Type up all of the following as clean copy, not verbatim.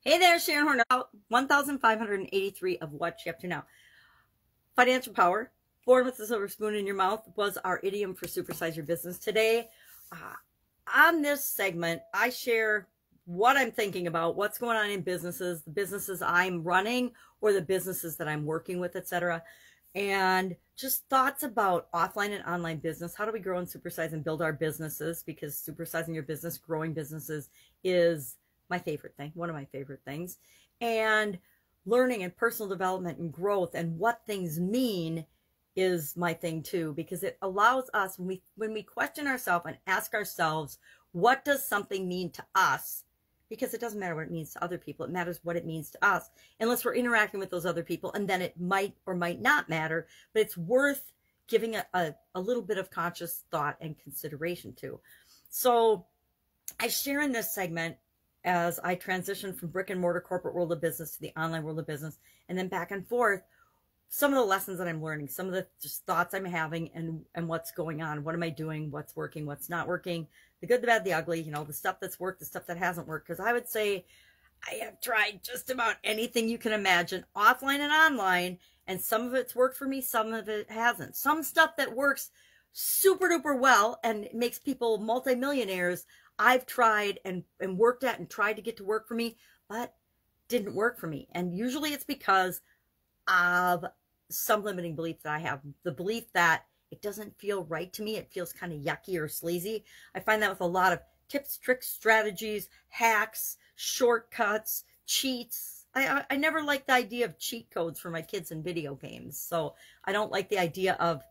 Hey there, Sharon Horne, 1,583 of What You Up To Now. Financial power, born with a silver spoon in your mouth, was our idiom for Supersize Your Business. Today, on this segment, I share what I'm thinking about, what's going on in businesses, the businesses I'm running, or the businesses that I'm working with, etc. And just thoughts about offline and online business. How do we grow and supersize and build our businesses? Because supersizing your business, growing businesses is my favorite thing, one of my favorite things. And learning and personal development and growth and what things mean is my thing too, because it allows us, when we question ourselves and ask ourselves, what does something mean to us? Because it doesn't matter what it means to other people. It matters what it means to us, unless we're interacting with those other people, and then it might or might not matter, but it's worth giving a little bit of conscious thought and consideration to. So I share in this segment as I transition from brick and mortar corporate world of business to the online world of business, and then back and forth, some of the lessons that I'm learning, some of the just thoughts I'm having, and what's going on. What am I doing? What's working? What's not working? The good, the bad, the ugly, the stuff that's worked, the stuff that hasn't worked. Because I would say I have tried just about anything you can imagine, offline and online, and some of it's worked for me, some of it hasn't. Some stuff that works super duper well and makes people multimillionaires, I've tried and worked at and tried to get to work for me, but didn't work for me. And usually it's because of some limiting belief that I have. The belief that it doesn't feel right to me. It feels kind of yucky or sleazy. I find that with a lot of tips, tricks, strategies, hacks, shortcuts, cheats. I never liked the idea of cheat codes for my kids in video games. So I don't like the idea of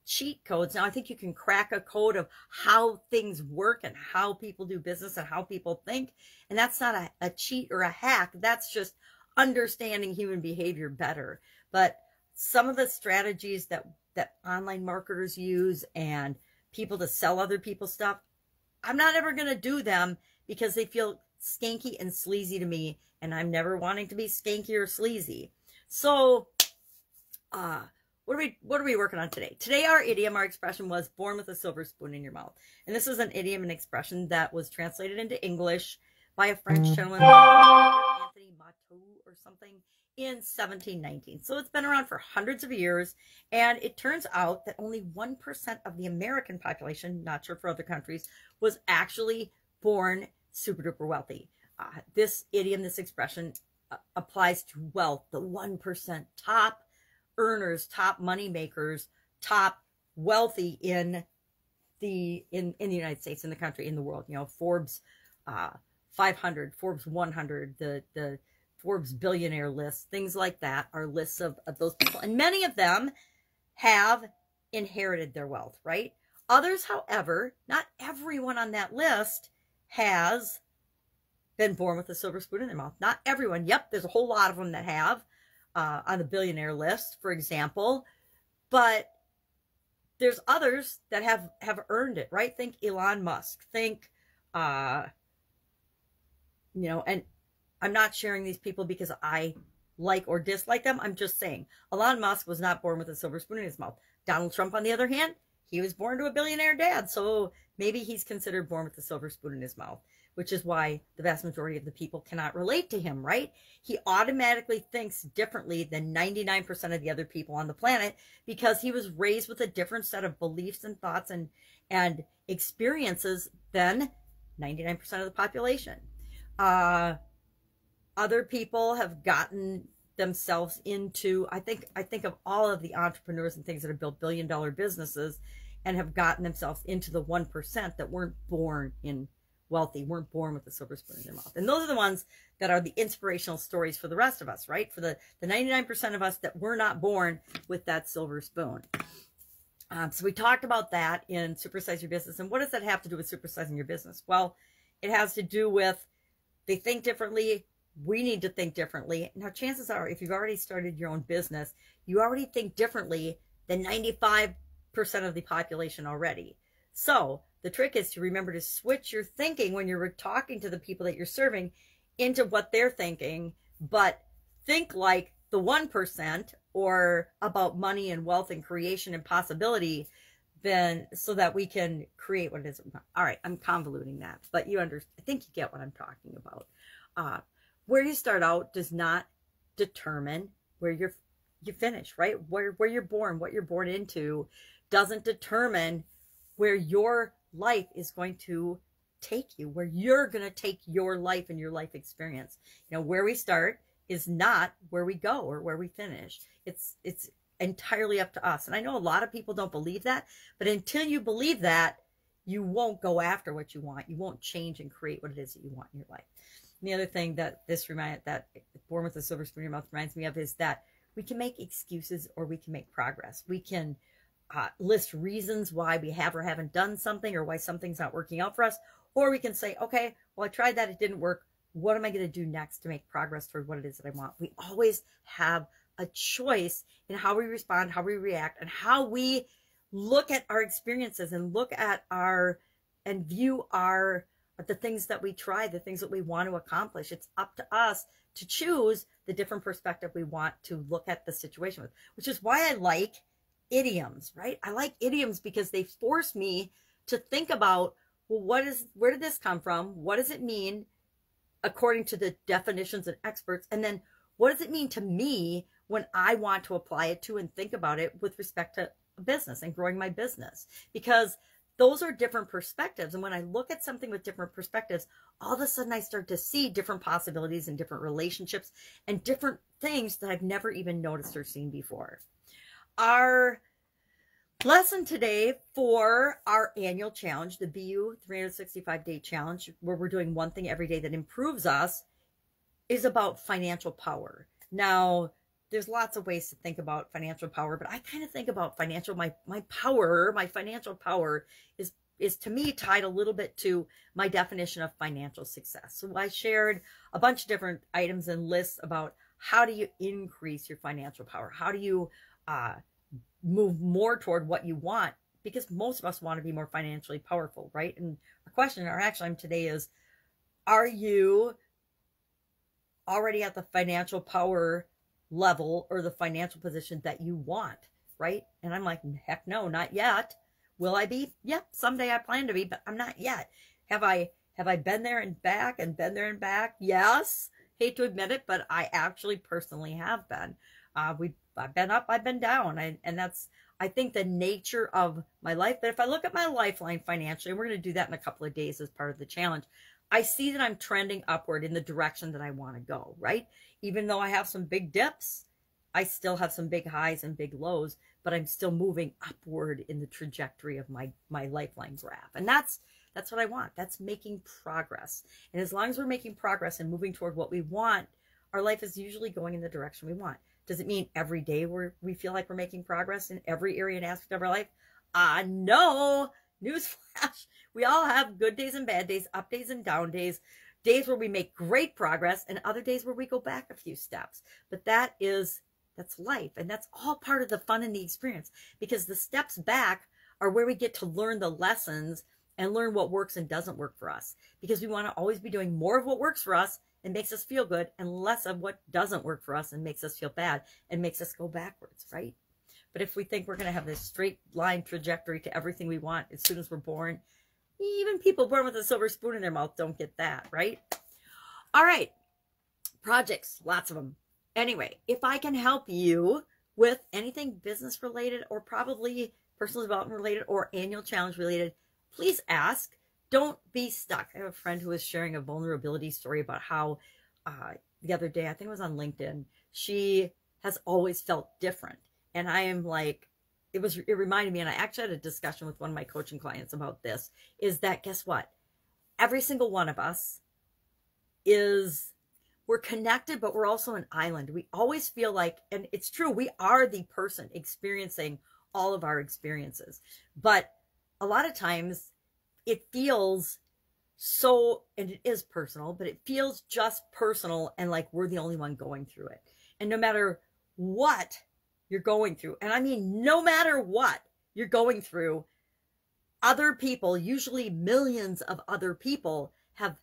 cheat codes. Now, I think you can crack a code of how things work and how people do business and how people think. And that's not a cheat or a hack. That's just understanding human behavior better. But some of the strategies that online marketers use and people to sell other people stuff, I'm not ever going to do them because they feel skanky and sleazy to me. And I'm never wanting to be skanky or sleazy. So, what are we working on today? Today, our idiom, our expression was born with a silver spoon in your mouth. And this is an idiom and expression that was translated into English by a French gentleman, Anthony Mateau or something, in 1719. So it's been around for hundreds of years. And it turns out that only 1% of the American population, not sure for other countries, was actually born super duper wealthy. This idiom, this expression applies to wealth, the 1% top earners, top money makers, top wealthy in the United States, in the country, in the world. Forbes 500, Forbes 100, the Forbes billionaire list, things like that are lists of those people. And many of them have inherited their wealth, right? Others, however, not everyone on that list has been born with a silver spoon in their mouth. Not everyone. Yep, there's a whole lot of them that have. On the billionaire list, for example, but there's others that have earned it, right? Think Elon Musk, think, and I'm not sharing these people because I like or dislike them. I'm just saying, Elon Musk was not born with a silver spoon in his mouth. Donald Trump, on the other hand, he was born to a billionaire dad, so maybe he's considered born with a silver spoon in his mouth, which is why the vast majority of the people cannot relate to him, right? He automatically thinks differently than 99% of the other people on the planet because he was raised with a different set of beliefs and thoughts and experiences than 99% of the population. Other people have gotten themselves into, I think of all of the entrepreneurs and things that have built billion-dollar businesses and have gotten themselves into the 1% that weren't born in wealthy, weren't born with a silver spoon in their mouth. And those are the ones that are the inspirational stories for the rest of us, right? For the 99% of us that were not born with that silver spoon. So we talked about that in Supersize Your Business. And what does that have to do with supersizing your business? Well, it has to do with they think differently. We need to think differently. Now, chances are, if you've already started your own business, you already think differently than 95% of the population already. So the trick is to remember to switch your thinking when you're talking to the people that you're serving into what they're thinking, but think like the 1% or about money and wealth and creation and possibility, then so that we can create what it is. All right, I'm convoluting that, but I think you get what I'm talking about. where you start out does not determine where you finish, right? Where you're born, what you're born into doesn't determine where your life is going to take you, where you're going to take your life and your life experience. You know, where we start is not where we go or where we finish. It's entirely up to us. And I know a lot of people don't believe that, but until you believe that, you won't go after what you want. You won't change and create what it is that you want in your life. And the other thing that that Born with a Silver Spoon in Your Mouth reminds me of is that we can make excuses or we can make progress. We can list reasons why we have or haven't done something or why something's not working out for us. Or we can say, okay, well, I tried that. It didn't work. What am I going to do next to make progress toward what it is that I want? We always have a choice in how we respond, how we react, and how we look at our experiences and look at and view the things that we try, the things that we want to accomplish. It's up to us to choose the different perspective we want to look at the situation with, which is why I like idioms, right? I like idioms because they force me to think about, well, where did this come from? What does it mean according to the definitions and experts? And then what does it mean to me when I want to apply it to and think about it with respect to a business and growing my business? Because those are different perspectives. And when I look at something with different perspectives, all of a sudden I start to see different possibilities and different relationships and different things that I've never even noticed or seen before. Our lesson today for our annual challenge, the BU 365-day challenge, where we're doing one thing every day that improves us, is about financial power. Now, there's lots of ways to think about financial power, but I kind of think about my financial power is to me tied a little bit to my definition of financial success. So I shared a bunch of different items and lists about how do you increase your financial power? How do you move more toward what you want? Because most of us want to be more financially powerful, right? And our question, our action item today is, are you already at the financial power level or the financial position that you want, right? And I'm like, heck no, not yet. Will I be? Yep, someday I plan to be, but I'm not yet. Have I been there and back and been there and back? Yes. Hate to admit it, but I actually personally have been. I've been up, I've been down, and that's, I think, the nature of my life. But if I look at my lifeline financially, and we're going to do that in a couple of days as part of the challenge, I see that I'm trending upward in the direction that I want to go, right? Even though I have some big dips, I still have some big highs and big lows, but I'm still moving upward in the trajectory of my lifeline graph. And that's what I want. That's making progress. And as long as we're making progress and moving toward what we want, our life is usually going in the direction we want. Does it mean every day we feel like we're making progress in every area and aspect of our life? No. Newsflash. We all have good days and bad days, up days and down days, days where we make great progress and other days where we go back a few steps. But that's life. And that's all part of the fun and the experience, because the steps back are where we get to learn the lessons and learn what works and doesn't work for us, because we want to always be doing more of what works for us and makes us feel good and less of what doesn't work for us and makes us feel bad and makes us go backwards, right? But if we think we're going to have this straight line trajectory to everything we want as soon as we're born, even people born with a silver spoon in their mouth don't get that, right? All right. Projects, lots of them. Anyway, if I can help you with anything business related or probably personal development related or annual challenge related, please ask. Don't be stuck. I have a friend who was sharing a vulnerability story about how the other day, I think it was on LinkedIn, she has always felt different. And I am like, it reminded me, and I actually had a discussion with one of my coaching clients about this, is that, guess what? Every single one of us we're connected, but we're also an island. We always feel like, and it's true, we are the person experiencing all of our experiences. But a lot of times it feels so, and it is personal, but it feels just personal and like we're the only one going through it. And no matter what you're going through, and I mean no matter what you're going through, other people, usually millions of other people, have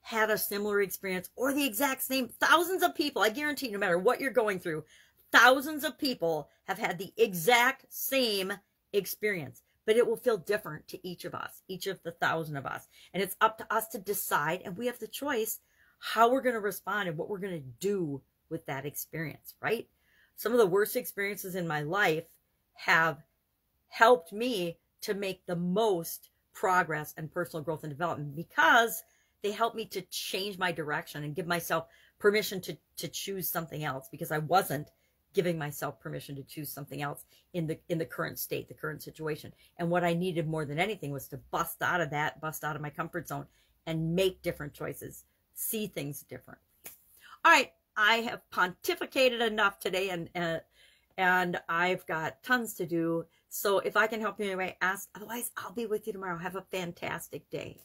had a similar experience or the exact same. Thousands of people, I guarantee, no matter what you're going through, thousands of people have had the exact same experience, but it will feel different to each of us, each of the 1,000 of us. And it's up to us to decide, and we have the choice how we're going to respond and what we're going to do with that experience, right? Some of the worst experiences in my life have helped me to make the most progress and personal growth and development because they helped me to change my direction and give myself permission to choose something else, because I wasn't giving myself permission to choose something else in the current state, the current situation. And what I needed more than anything was to bust out of that, bust out of my comfort zone and make different choices, see things differently. All right, I have pontificated enough today, and I've got tons to do. So if I can help you anyway, ask. Otherwise, I'll be with you tomorrow. Have a fantastic day.